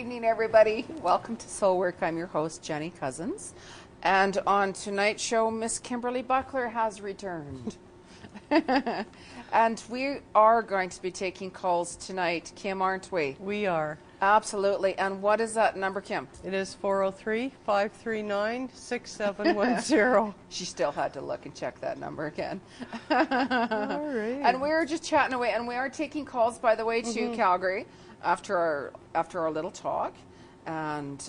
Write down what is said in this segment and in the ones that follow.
evening, everybody. Welcome to Soul Work. I'm your host, Jenny Cousins. And on tonight's show, Miss Kimberly Buckler has returned. And we are going to be taking calls tonight, Kim, aren't we? We are. Absolutely. And what is that number, Kim? It is 403-539-6710. She still had to look and check that number again. All right. And we're just chatting away. And we are taking calls, by the way, to Calgary after our little talk. And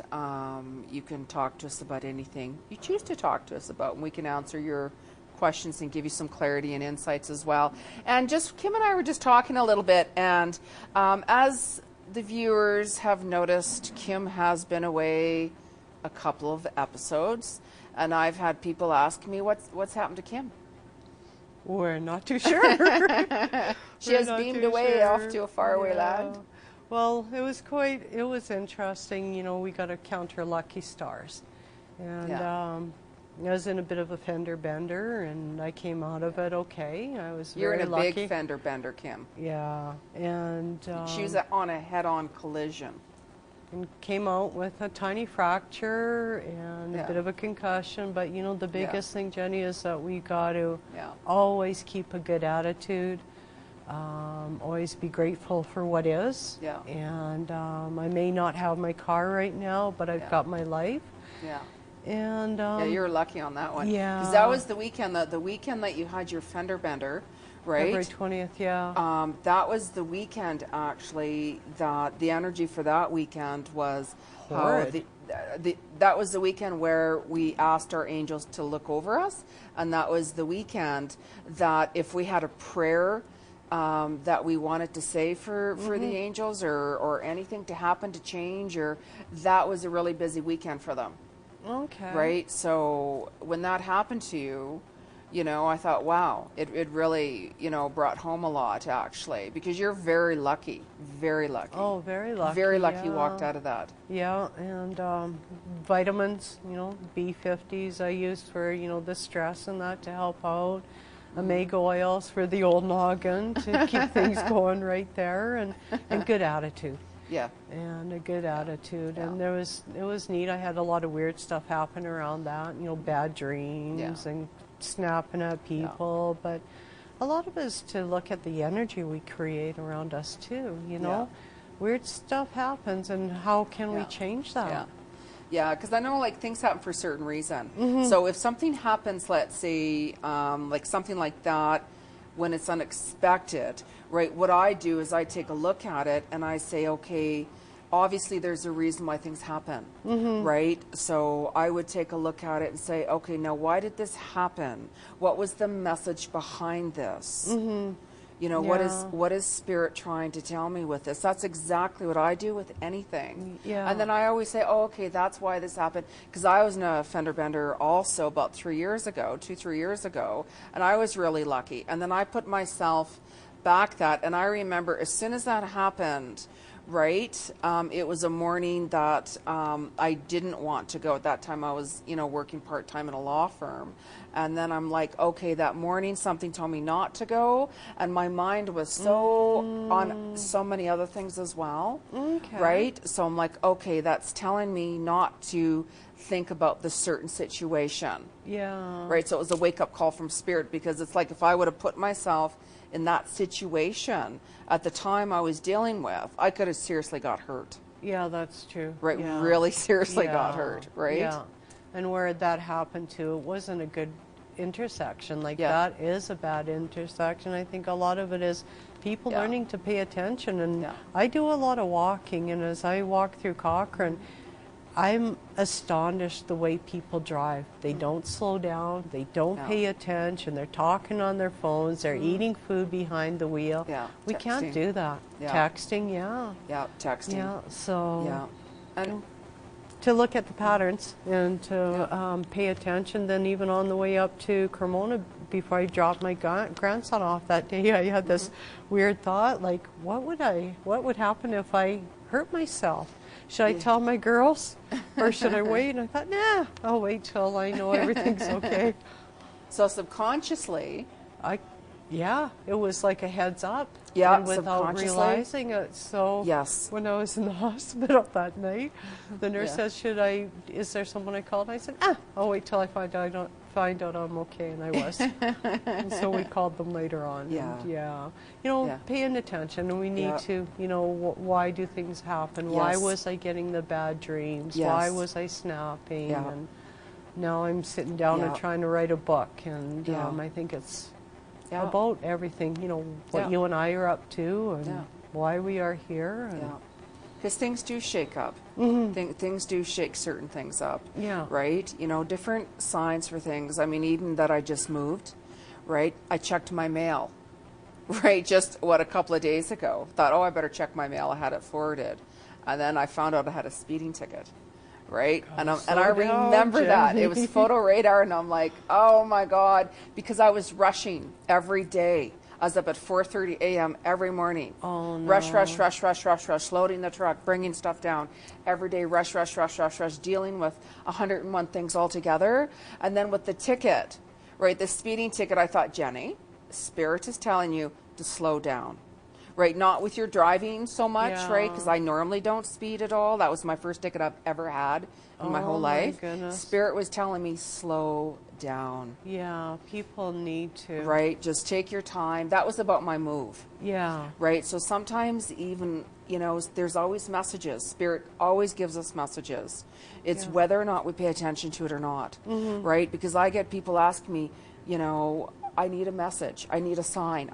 you can talk to us about anything you choose to talk to us about. And we can answer your questions and give you some clarity and insights as well. And just Kim and I were just talking a little bit. And as the viewers have noticed, Kim has been away a couple of episodes, and I've had people ask me what's happened to Kim. We're not too sure. She has beamed away off to a faraway land. Well, it was interesting. You know, we got to count her lucky stars. And I was in a bit of a fender bender, and I came out of it okay. I was You're very in a lucky. big fender bender, Kim. Yeah, and she was on a head-on collision. And came out with a tiny fracture and a bit of a concussion. But you know, the biggest thing, Jenny, is that we got to always keep a good attitude. Always be grateful for what is. Yeah. And I may not have my car right now, but I've got my life. Yeah. And you're lucky on that one. Yeah. Because that was the weekend that you had your fender bender, right? February 20th, yeah. That was the weekend, actually, that the energy for that weekend was horrid. That was the weekend where we asked our angels to look over us, and that was the weekend that if we had a prayer that we wanted to say for the angels or anything to happen to change, or that was a really busy weekend for them. Okay. Right? So when that happened to you, you know, I thought, wow, it really, you know, brought home a lot, actually, because you're very lucky, very lucky. Oh, very lucky. Very lucky you walked out of that. Yeah, and vitamins, you know, B50s I used for, you know, the stress and that to help out. Omega oils for the old noggin to keep things going right there, and good attitude. Yeah. And a good attitude. Yeah. And it was neat. I had a lot of weird stuff happen around that, you know, bad dreams and snapping at people. But a lot of it is to look at the energy we create around us too, you know. Weird stuff happens, and how can we change that? Yeah, because I know, like, things happen for a certain reason. So if something happens, let's say, like something like that, when it's unexpected, right, what I do is I take a look at it and I say, okay, obviously there's a reason why things happen, right? So I would take a look at it and say, okay, now why did this happen? What was the message behind this? You know, what is Spirit trying to tell me with this? That's exactly what I do with anything. And then I always say, oh, okay, that's why this happened. Because I was in a fender bender also about 3 years ago, 2-3 years ago, and I was really lucky. And then I put myself back that, and I remember as soon as that happened, right, it was a morning that I didn't want to go. At that time I was, you know, working part-time in a law firm. And then I'm like, okay, that morning something told me not to go, and my mind was so on so many other things as well, right? So I'm like, okay, that's telling me not to think about this certain situation. Right, so it was a wake-up call from Spirit, because it's like if I would have put myself in that situation at the time I was dealing with, I could have seriously got hurt. Yeah, that's true. Right, really seriously got hurt, right? Yeah. And where that happened to, it wasn't a good intersection. Like, that is a bad intersection. I think a lot of it is people learning to pay attention. And I do a lot of walking, and as I walk through Cochrane, I'm astonished the way people drive. They don't slow down, they don't pay attention, they're talking on their phones, they're eating food behind the wheel. We can't do that. Texting, texting. So and to look at the patterns and to pay attention. Then even on the way up to Cremona, before I dropped my grandson off that day, I had this weird thought, like, what would happen if I hurt myself? Should I tell my girls, or should I wait? And I thought, nah, I'll wait till I know everything's okay. So subconsciously, Yeah, it was like a heads up. Yeah, and without subconsciously. realizing it. So Yes. when I was in the hospital that night, the nurse Yeah. says, is there someone I called? And I said, I'll wait till I find out I'm okay, and I was. And so we called them later on. Yeah. And yeah. Yeah. Paying attention, and we need Yeah. to, why do things happen? Why Yes. was I getting the bad dreams? Yes. Why was I snapping? Yeah. And now I'm sitting down and Yeah. trying to write a book, and Yeah. I think it's Yeah. about everything, what Yeah. you and I are up to, and Yeah. why we are here. And Yeah. Because things do shake up. Things do shake certain things up. Yeah. Right? Different signs for things. I mean, even that I just moved, right? I checked my mail, right? Just, a couple of days ago. Thought, I better check my mail. I had it forwarded. And then I found out I had a speeding ticket. Right? And I remember that. It was photo radar, and I'm like, oh my God, because I was rushing every day. I was up at 4:30 a.m. every morning. Oh, no. Rush, loading the truck, bringing stuff down. Every day, rush, dealing with 101 things altogether. And then with the ticket, right, the speeding ticket, I thought, Jeni, Spirit is telling you to slow down. Right, not with your driving so much, right? Because I normally don't speed at all. That was my first ticket I've ever had in my whole life. Goodness. Spirit was telling me, slow down. Yeah, people need to. Right, just take your time. That was about my move. Yeah. Right, so sometimes even, there's always messages. Spirit always gives us messages. It's whether or not we pay attention to it or not. Right, because I get people ask me, I need a message. I need a sign.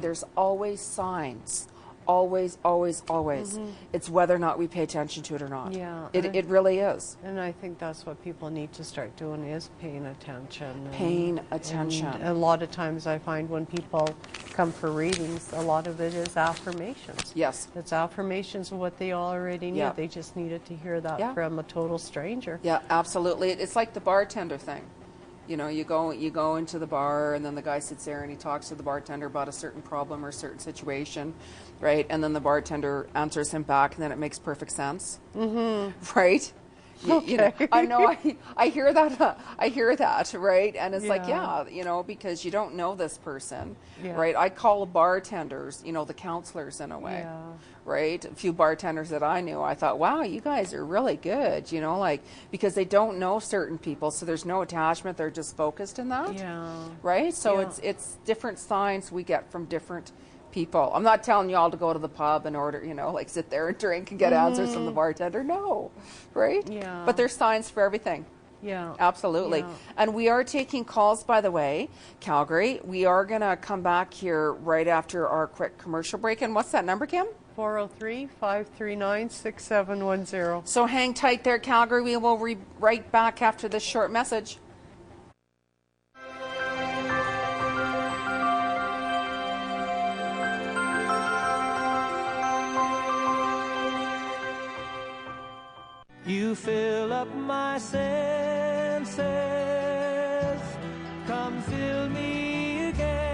There's always signs. Always. It's whether or not we pay attention to it or not. Yeah. It really is. And I think that's what people need to start doing, is paying attention. Paying attention. And a lot of times I find when people come for readings, a lot of it is affirmations. Yes. It's affirmations of what they already knew. Yeah. They just needed to hear that Yeah. from a total stranger. Yeah, absolutely. It's like the bartender thing. You go into the bar, and then the guy sits there and he talks to the bartender about a certain problem or a certain situation, right? And then the bartender answers him back, and then it makes perfect sense, right? I know. I hear that. I hear that, right? And it's like, because you don't know this person, right? I call bartenders, the counselors in a way, right? A few bartenders that I knew, I thought, wow, you guys are really good, because they don't know certain people, so there's no attachment. They're just focused in that, right? So it's different signs we get from different people. I'm not telling you all to go to the pub and order, sit there and drink and get answers from the bartender. No, right? Yeah. But there's signs for everything. Yeah. Absolutely. Yeah. And we are taking calls, by the way, Calgary. We are going to come back here right after our quick commercial break. And what's that number, Kim? 403-539-6710. So hang tight there, Calgary. We will be right back after this short message. You fill up my senses, come fill me again.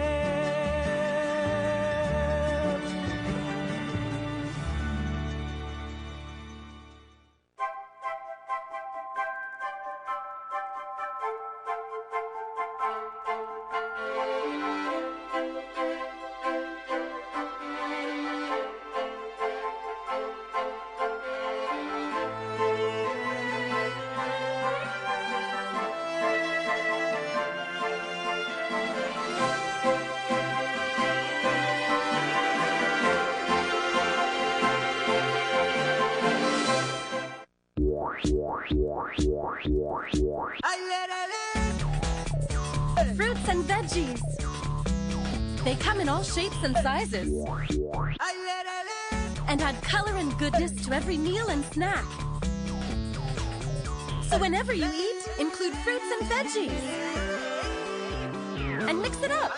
Fruits and veggies. They come in all shapes and sizes and add color and goodness to every meal and snack. So whenever you eat, include fruits and veggies and mix it up.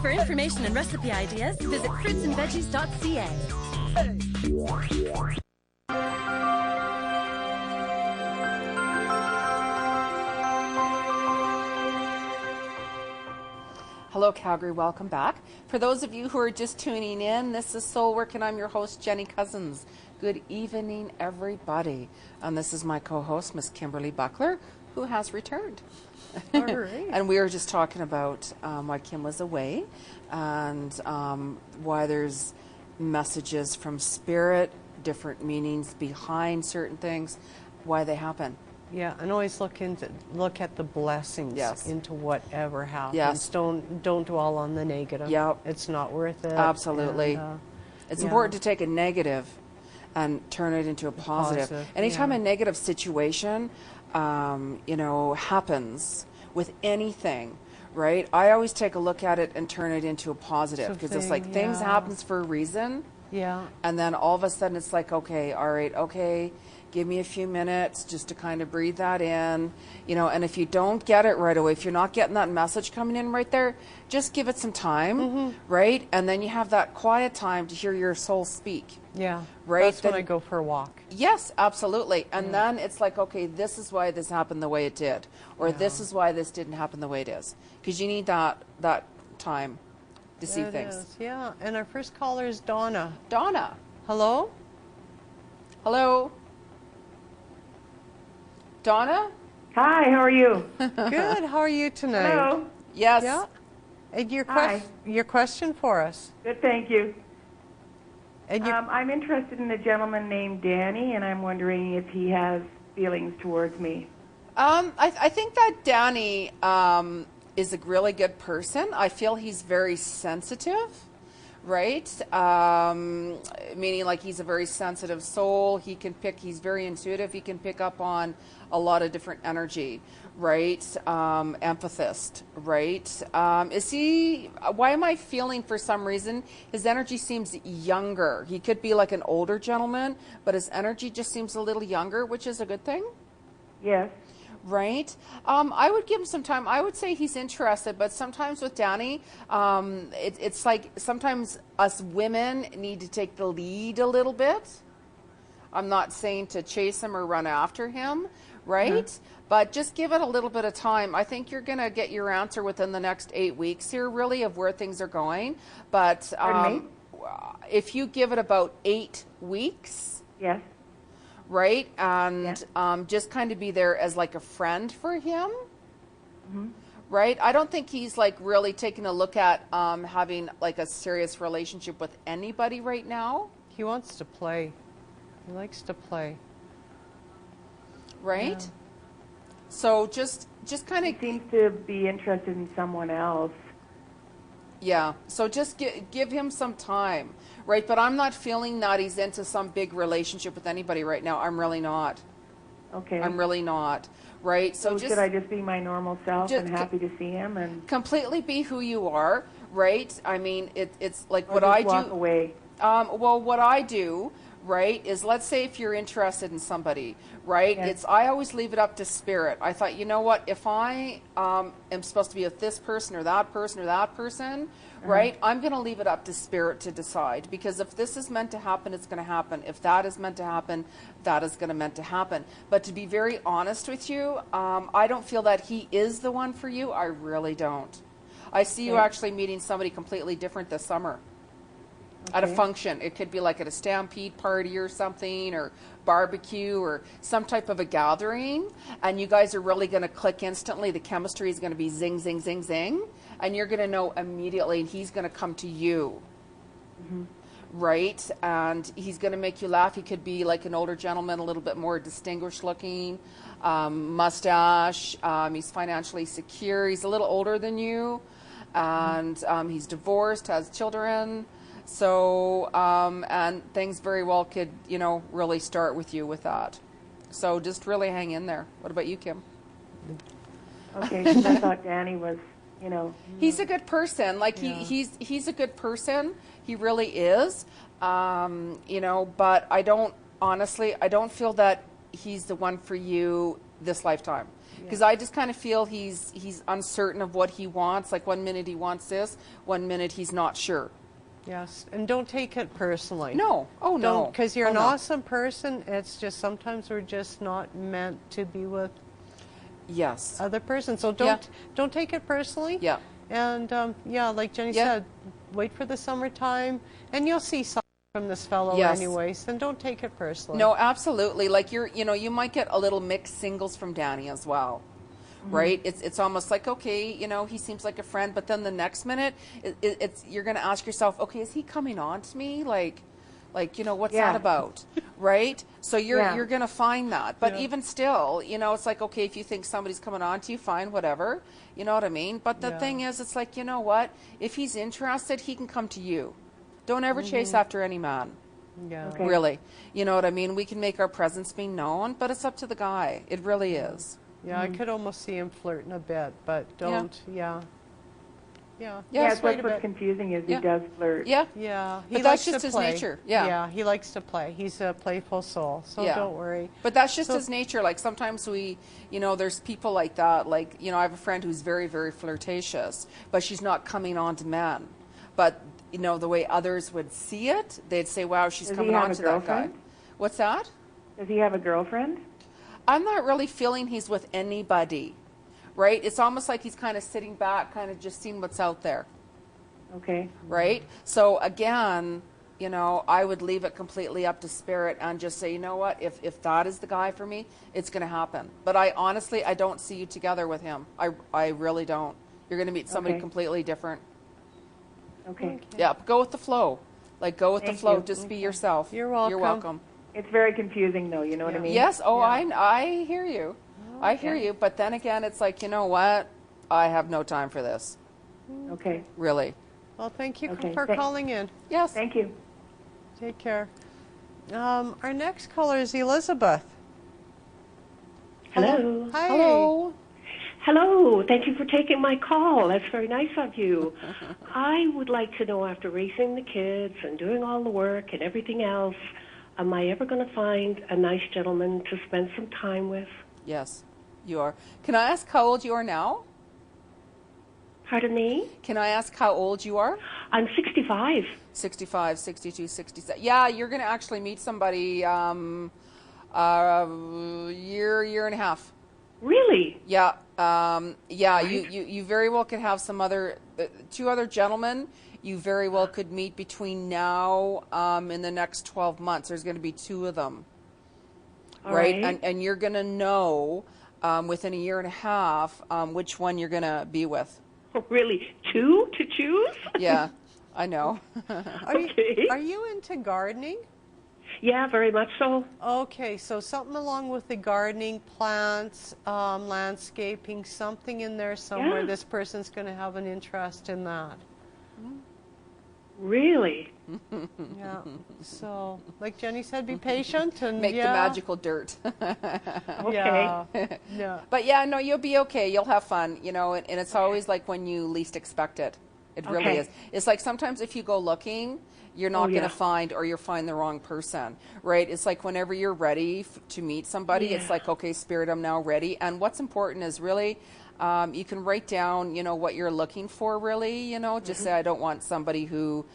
For information and recipe ideas, visit fruitsandveggies.ca. Hello, Calgary. Welcome back. For those of you who are just tuning in, this is Soul Work, and I'm your host, Jeni Cousins. Good evening, everybody. And this is my co-host, Miss Kimberly Buckler, who has returned. All right. And we were just talking about why Kim was away and why there's messages from spirit, different meanings behind certain things, why they happen. Yeah, and always look at the blessings Yes. into whatever happens. Yes. Don't dwell on the negative. Yep. It's not worth it. Absolutely. And, It's yeah. important to take a negative and turn it into a positive. Anytime yeah. a negative situation, happens with anything, right? I always take a look at it and turn it into a positive because it's like things happens for a reason. Yeah. And then all of a sudden it's like, okay, all right, okay, give me a few minutes just to kind of breathe that in, and if you don't get it right away, if you're not getting that message coming in right there, just give it some time, right? And then you have that quiet time to hear your soul speak. Yeah. Right? That's when Then- I go for a walk. Yes, absolutely. And then it's like, okay, this is why this happened the way it did, or this is why this didn't happen the way it is. Because you need that time to see It things. is, yeah. And our first caller is Donna. Donna. Hello? Hello? Donna? Hi, how are you? Good. How are you tonight? Hello. Yes. Yeah. And your Hi. your question for us. Good, thank you. And your, I'm interested in a gentleman named Danny, and I'm wondering if he has feelings towards me. I think that Danny is a really good person. I feel he's very sensitive, right? Meaning like he's a very sensitive soul. He's very intuitive. He can pick up on a lot of different energy, right? Empathist, right? Why am I feeling for some reason his energy seems younger? He could be like an older gentleman, but his energy just seems a little younger, which is a good thing. Yes. Right. I would give him some time. I would say he's interested, but sometimes with Danny, it's like sometimes us women need to take the lead a little bit. I'm not saying to chase him or run after him, right? But just give it a little bit of time. I think you're going to get your answer within the next 8 weeks here, really, of where things are going. But Pardon me? if you give it about 8 weeks, Yes. right? And just kind of be there as like a friend for him, right? I don't think he's like really taking a look at having like a serious relationship with anybody right now, he wants to play. He likes to play. right? Yeah. So just kind He of, seems to be interested in someone else. yeah. So just give him some time, right? But I'm not feeling that he's into some big relationship with anybody right now. I'm really not. Okay. I'm really not, right? So just should I just be my normal self just and happy to see him and completely be who you are, right? I mean, it's like or what just I walk do. away? Well, what I do, right, is let's say if you're interested in somebody, right, Yes. I always leave it up to spirit. I thought, you know what, if I am supposed to be with this person or that person, right, I'm going to leave it up to spirit to decide. Because if this is meant to happen, it's going to happen. If that is meant to happen, that is going to meant to happen. But to be very honest with you, I don't feel that he is the one for you. I really don't. I see you Okay. actually meeting somebody completely different this summer. At a Okay. function. It could be like at a stampede party or something, or barbecue, or some type of a gathering, and you guys are really going to click instantly. The chemistry is going to be zing, zing, zing, zing, and you're going to know immediately, and he's going to come to you. Right? And he's going to make you laugh. He could be like an older gentleman, a little bit more distinguished looking, mustache. He's financially secure. He's a little older than you, and he's divorced, has children. So, and things very well could, really start with you with that. So just really hang in there. What about you, Kim? Okay, 'cause I thought Danny was, He's a good person. Like he's a good person. He really is. But I don't feel that he's the one for you this lifetime. Because I just kind of feel he's uncertain of what he wants. Like one minute he wants this, one minute he's not sure. Yes, and don't take it personally. No. Oh, no. Because you're Oh, an no. awesome person. It's just sometimes we're just not meant to be with Yes. other person. So Yeah. don't take it personally. Yeah. And like Jenny Yeah. said, wait for the summertime, and you'll see from this fellow Yes. anyways, then don't take it personally. No, absolutely. Like you might get a little mixed singles from Danny as well. Right? It's almost like, okay, he seems like a friend, but then the next minute it's you're going to ask yourself, okay, is he coming on to me? Like what's that about? Right? So you're going to find that. But even still, it's like, okay, if you think somebody's coming on to you, fine, whatever. You know what I mean? But the thing is, it's like, you know what? If he's interested, he can come to you. Don't ever chase after any man. Yeah. Okay. Really. You know what I mean? We can make our presence be known, but it's up to the guy. It really is. Yeah, I could almost see him flirting a bit, but don't. Yeah. Yeah, Yes, wait that's a what's bit. confusing is Yeah. he does flirt. Yeah. Yeah, he But likes that's just to his play. nature. Yeah. he likes to play. He's a playful soul, so Yeah. don't worry. But that's just So- his nature. Like sometimes there's people like that. Like, I have a friend who's very, very flirtatious, but she's not coming on to men. But, the way others would see it, they'd say, wow, she's Does he coming have on a to that guy. girlfriend? What's that? Does he have a girlfriend? I'm not really feeling he's with anybody, right? It's almost like he's kind of sitting back, kind of just seeing what's out there, Okay. right? So again, I would leave it completely up to spirit and just say, you know what, if that is the guy for me, it's going to happen. But I don't see you together with him. I really don't. You're going to meet somebody Okay. completely different. Okay. Yeah, go with the flow. Like, go with the Thank flow. you. Just be yourself. You're welcome. You're welcome. It's very confusing, though. You know what I mean? Yes. Oh, I hear you. I hear you. But then again, it's like, you know what? I have no time for this. Okay. Really. Well, thank you Okay, for thank- calling in. Yes. Thank you. Take care. Our next caller is Elizabeth. Hello. Hi. Hello. Hello. Thank you for taking my call. That's very nice of you. I would like to know, after raising the kids and doing all the work and everything else, am I ever going to find a nice gentleman to spend some time with? Yes, you are. Can I ask how old you are now? Pardon me? Can I ask how old you are? I'm 65. 65, 62, 67. Yeah, you're going to actually meet somebody year and a half. Really? Yeah. You very well could have some other, two other gentlemen you very well could meet between now in the next 12 months. There's going to be two of them. All right? right. And you're going to know within a year and a half which one you're going to be with. Oh, really? Two to choose? Yeah, I know. Okay. Are you into gardening? Yeah, very much so. Okay, so something along with the gardening, plants, landscaping, something in there somewhere. Yeah. This person's going to have an interest in that. Really? Yeah. So, like Jenny said, be patient and Make the magical dirt. Yeah. Yeah. But yeah, no, you'll be okay. You'll have fun, and it's always like when you least expect it. It really Okay. is. It's like sometimes if you go looking, you're not going to find, or you'll find the wrong person, right? It's like whenever you're ready to meet somebody, it's like, okay, Spirit, I'm now ready. And what's important is really, you can write down, what you're looking for really, just say, I don't want somebody who,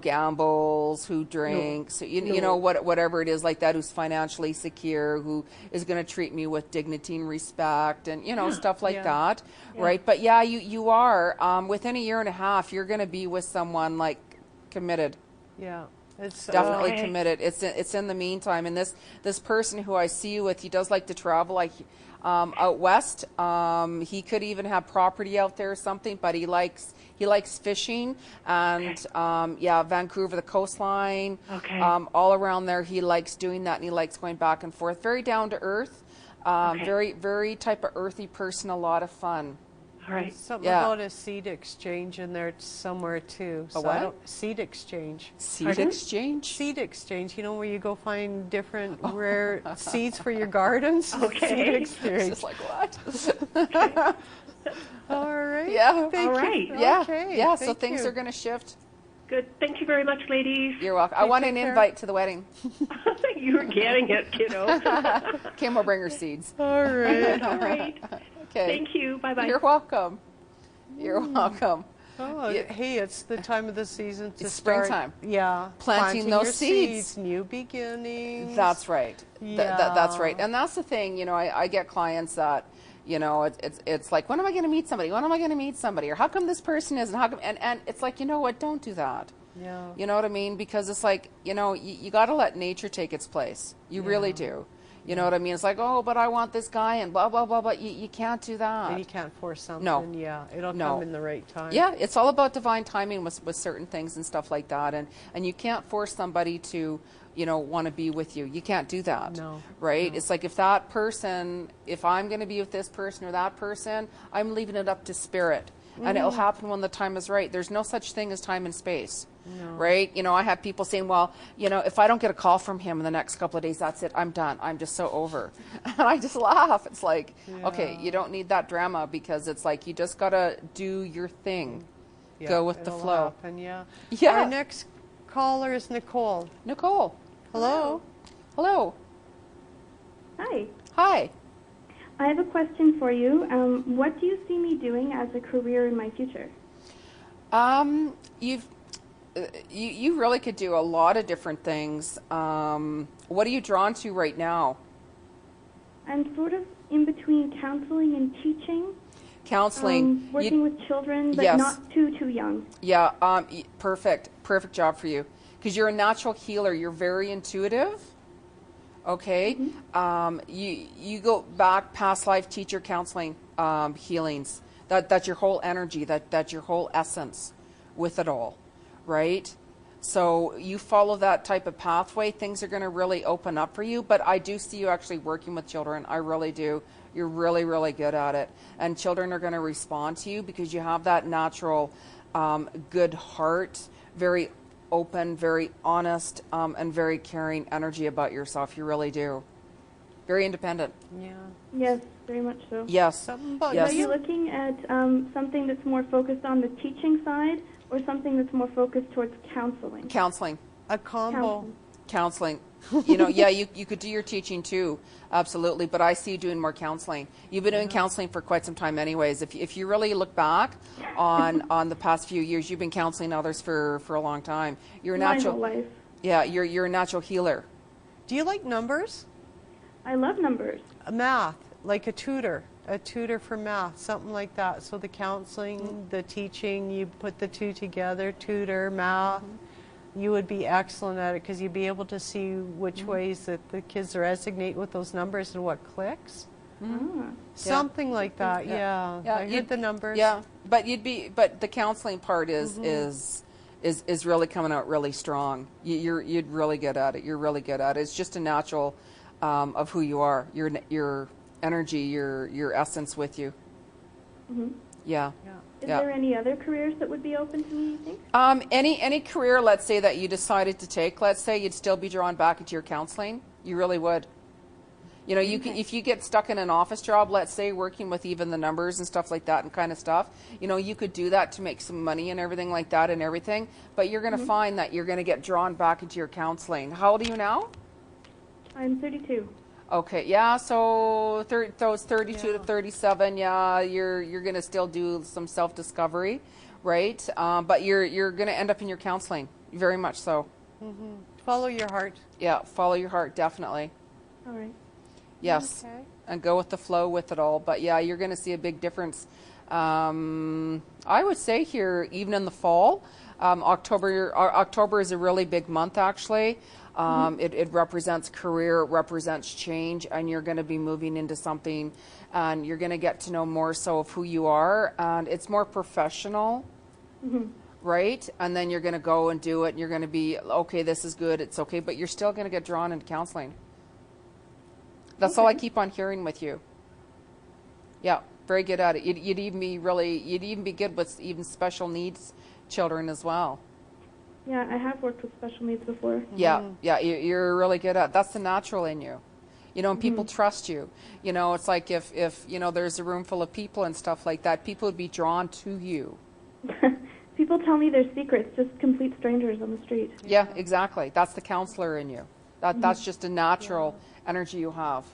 gambles, who drinks, whatever it is like that, who's financially secure, who is going to treat me with dignity and respect and, stuff like that, right? But yeah, you are, within a year and a half, you're going to be with someone like committed. Yeah. It's Definitely committed. It's in the meantime, and this person who I see you with, he does like to travel, like out west. He could even have property out there or something, but he likes fishing and Vancouver, the coastline, all around there. He likes doing that, and he likes going back and forth. Very down to earth, very very type of earthy person. A lot of fun. All right. something about a seed exchange in there somewhere too. So what? I don't, seed exchange. Seed Pardon? exchange. Seed exchange, where you go find different rare seeds for your gardens. Okay. Seed It's exchange. just like what? All right. Yeah. Thank All you. right. Yeah. Okay. Yeah. So Thank things you. are going to shift. Good. Thank you very much, ladies. You're welcome. I want an take care. invite to the wedding. You're getting it, kiddo. Kim will bring her seeds. All right. All right. Okay. Thank you. Bye-bye. You're welcome. You're welcome. Oh, Yeah. hey, it's the time of the season to It's start. springtime. Yeah. Planting those your seeds. New beginnings. That's right. Yeah. That's right. And that's the thing, I get clients that, it's like, when am I going to meet somebody? When am I going to meet somebody? Or how come this person isn't? How come? And it's like, you know what? Don't do that. Yeah. You know what I mean? Because it's like, you got to let nature take its place. You really do. You know what I mean? It's like, oh, but I want this guy and blah, blah, blah, blah. You can't do that. And you can't force something. No. Yeah, it'll No. come in the right time. Yeah, it's all about divine timing with certain things and stuff like that. And you can't force somebody to, want to be with you. You can't do that. No. Right? No. It's like if I'm going to be with this person or that person, I'm leaving it up to spirit. And it'll happen when the time is right. There's no such thing as time and space. No. Right? I have people saying, well, if I don't get a call from him in the next couple of days, that's it. I'm done. I'm just so over. And I just laugh. It's like, okay, you don't need that drama, because it's like you just got to do your thing. Yeah, Go with the it'll flow. happen, yeah. Yeah. Our next caller is Nicole. Nicole. Hello. Hello. Hi. Hi. I have a question for you. What do you see me doing as a career in my future? You really could do a lot of different things. What are you drawn to right now? I'm sort of in between counseling and teaching. Counseling. Working with children, but Yes. not too young. Yeah, perfect job for you, because you're a natural healer. You're very intuitive. Okay, you go back past life teacher counseling, healings. That's your whole energy. That's your whole essence with it all, right? So you follow that type of pathway, things are going to really open up for you. But I do see you actually working with children. I really do. You're really, really good at it. And children are going to respond to you because you have that natural, good heart, very open, very honest, and very caring energy about yourself. You really do. Very independent. Yeah. Yes, very much so. Yes. Something about Yes. Are you looking at something that's more focused on the teaching side, or something that's more focused towards counseling? Counseling. a combo. Counseling. You could do your teaching too, absolutely, but I see you doing more counseling. You've been doing counseling for quite some time anyways. If you really look back on the past few years, you've been counseling others for a long time. You're a My natural whole life. Yeah, you're a natural healer. Do you like numbers? I love numbers. Math, like a tutor for math, something like that. So the counseling, the teaching, you put the two together, tutor, math. You would be excellent at it because you'd be able to see which ways that the kids resonate with those numbers and what clicks. Something like that, yeah. I heard the numbers. Yeah, but the counseling part is really coming out really strong. You're really good at it. You're really good at it. It's just a natural of who you are. Your energy, your essence with you. Yeah. Is there any other careers that would be open to me, you think? Any career, let's say, that you decided to take, let's say you'd still be drawn back into your counseling. You really would. You can, if you get stuck in an office job, let's say, working with even the numbers and stuff like that and kind of stuff, you could do that to make some money and everything like that and everything, but you're going to find that you're going to get drawn back into your counseling. How old are you now? I'm 32. Okay, yeah, so those 32 to 37, yeah, you're going to still do some self-discovery, right? But you're going to end up in your counseling, very much so. Follow your heart. Yeah, follow your heart, definitely. All right. Yes, Okay. and go with the flow with it all. But yeah, you're going to see a big difference. I would say here, even in the fall, October is a really big month, actually. It represents career, it represents change, and you're going to be moving into something, and you're going to get to know more so of who you are, and it's more professional, right? And then you're going to go and do it, and you're going to be, okay, this is good, it's okay, but you're still going to get drawn into counseling. That's all I keep on hearing with you. Yeah, very good at it. You'd even be good with even special needs children as well. Yeah, I have worked with special needs before. Yeah, you're really good at it. That's the natural in you. And people trust you. It's like if there's a room full of people and stuff like that, people would be drawn to you. People tell me their secrets, just complete strangers on the street. Yeah, exactly. That's the counselor in you. That's just a natural energy you have.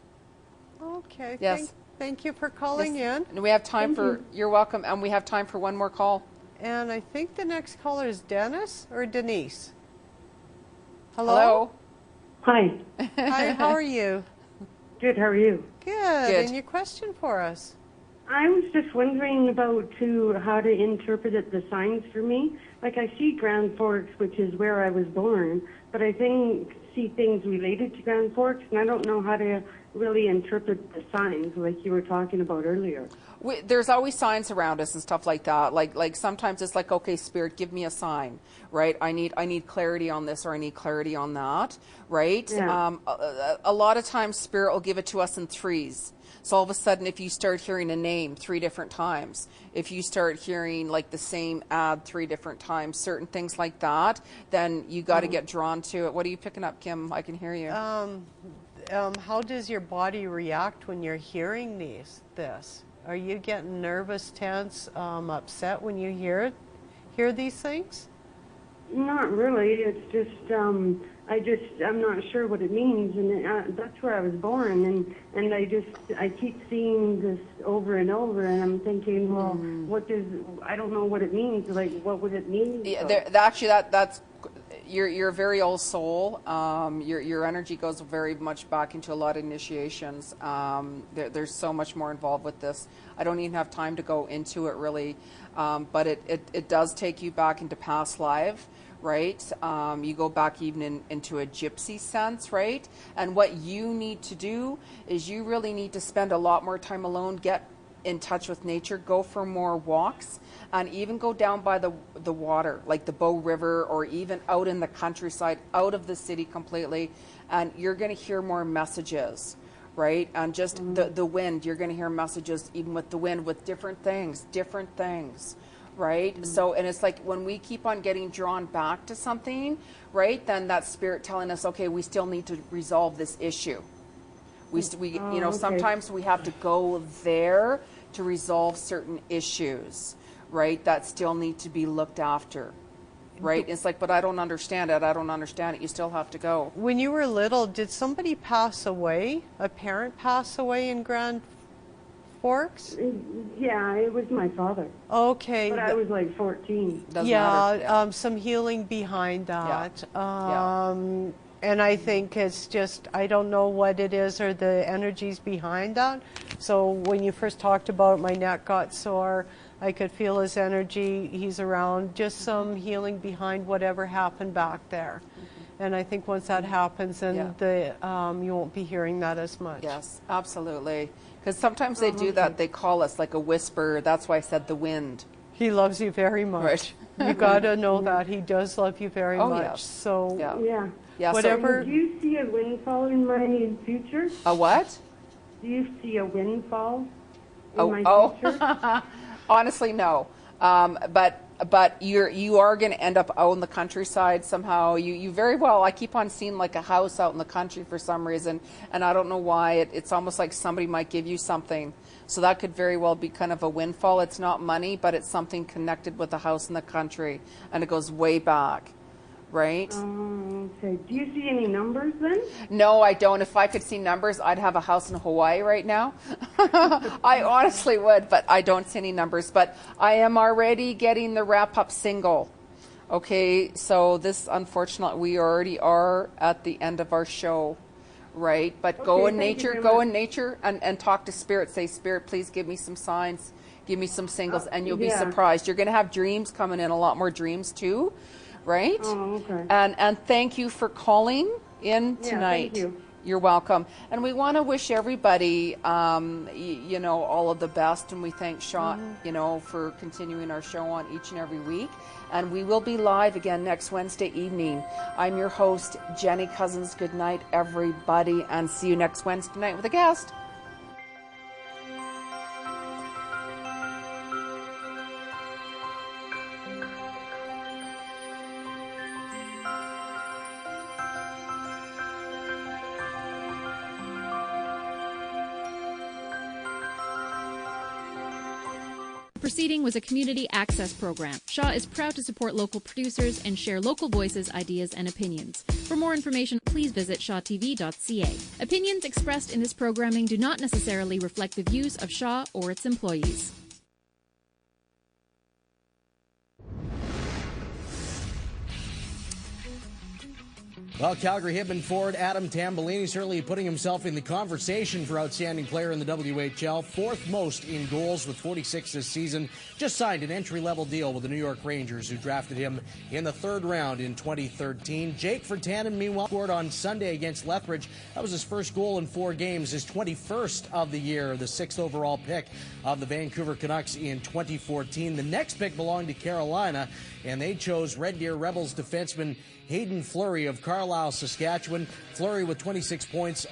Okay. Yes. Thank you for calling in. And we have time you're welcome, and we have time for one more call. And I think the next caller is Dennis or Denise. Hello? Hi. Hi, how are you? Good, how are you? Good. Good. And your question for us? I was just wondering about how to interpret the signs for me. Like I see Grand Forks, which is where I was born, but I see things related to Grand Forks, and I don't know how to really interpret the signs like you were talking about earlier. There's always signs around us and stuff like that. Like sometimes it's like, okay, Spirit, give me a sign, right? I need clarity on this, or I need clarity on that, right? Yeah. A lot of times Spirit will give it to us in threes. So all of a sudden, if you start hearing a name 3 different times, if you start hearing like the same ad 3 different times, certain things like that, then you got to get drawn to it. What are you picking up, Kim? I can hear you. How does your body react when you're hearing this? Are you getting nervous, tense, upset when you hear these things? Not really. It's just I'm not sure what it means, and that's where I was born, and I keep seeing this over and over, and I'm thinking, well, I don't know what it means. Like, what would it mean? Yeah, actually, that's you're a very old soul. Your energy goes very much back into a lot of initiations. There's so much more involved with this. I don't even have time to go into it really, but it does take you back into past life. Right? You go back even into a gypsy sense, right? And what you need to do is you really need to spend a lot more time alone, get in touch with nature, go for more walks, and even go down by the water, like the Bow River, or even out in the countryside, out of the city completely, and you're going to hear more messages, right? And just the wind, you're going to hear messages even with the wind, with different things, right? So, and it's like when we keep on getting drawn back to something, right, then that Spirit telling us, okay, we still need to resolve this issue. Sometimes we have to go there to resolve certain issues, right, that still need to be looked after, right? It's like, but I don't understand it. You still have to go. When you were little, did somebody pass away? A parent pass away in Grand Forks? Yeah, it was my father. Okay. But I was like 14. Doesn't matter. Some healing behind that. Yeah. And I think it's just, I don't know what it is or the energies behind that. So when you first talked about my neck got sore, I could feel his energy. He's around. Just some healing behind whatever happened back there. And I think once that happens, then you won't be hearing that as much. Yes, absolutely. Because sometimes they do that. They call us like a whisper. That's why I said the wind. He loves you very much. Right. You got to know that. He does love you very much. Yes. So yeah. Whatever. So, do you see a windfall in my future? A what? Do you see a windfall in my future? Honestly, no. But you are going to end up out in the countryside somehow. You very well. I keep on seeing like a house out in the country for some reason, and I don't know why. It's almost like somebody might give you something. So that could very well be kind of a windfall. It's not money, but it's something connected with a house in the country, and it goes way back. Right? Okay. Do you see any numbers then? No, I don't. If I could see numbers, I'd have a house in Hawaii right now. I honestly would, but I don't see any numbers. But I am already getting the wrap-up single. Okay, so this, unfortunately, we already are at the end of our show, right? But go in nature and talk to Spirit. Say, Spirit, please give me some signs, give me some singles, and you'll be surprised. You're going to have dreams coming in, a lot more dreams too. Right? Oh, okay. And thank you for calling in tonight. Thank you. You're welcome. And we want to wish everybody, all of the best. And we thank Shaw, for continuing our show on each and every week. And we will be live again next Wednesday evening. I'm your host, Jenny Cousins. Good night, everybody. And see you next Wednesday night with a guest. Proceeding was a community access program. Shaw is proud to support local producers and share local voices, ideas, and opinions. For more information, please visit shawtv.ca. Opinions expressed in this programming do not necessarily reflect the views of Shaw or its employees. Well, Calgary Hitman forward Adam Tambellini certainly putting himself in the conversation for outstanding player in the WHL. Fourth most in goals with 46 this season. Just signed an entry-level deal with the New York Rangers, who drafted him in the third round in 2013. Jake Virtanen, meanwhile, scored on Sunday against Lethbridge. That was his first goal in 4 games, his 21st of the year, the 6th overall pick of the Vancouver Canucks in 2014. The next pick belonged to Carolina, and they chose Red Deer Rebels defenseman Hayden Fleury of Carlisle, Saskatchewan. Fleury with 26 points.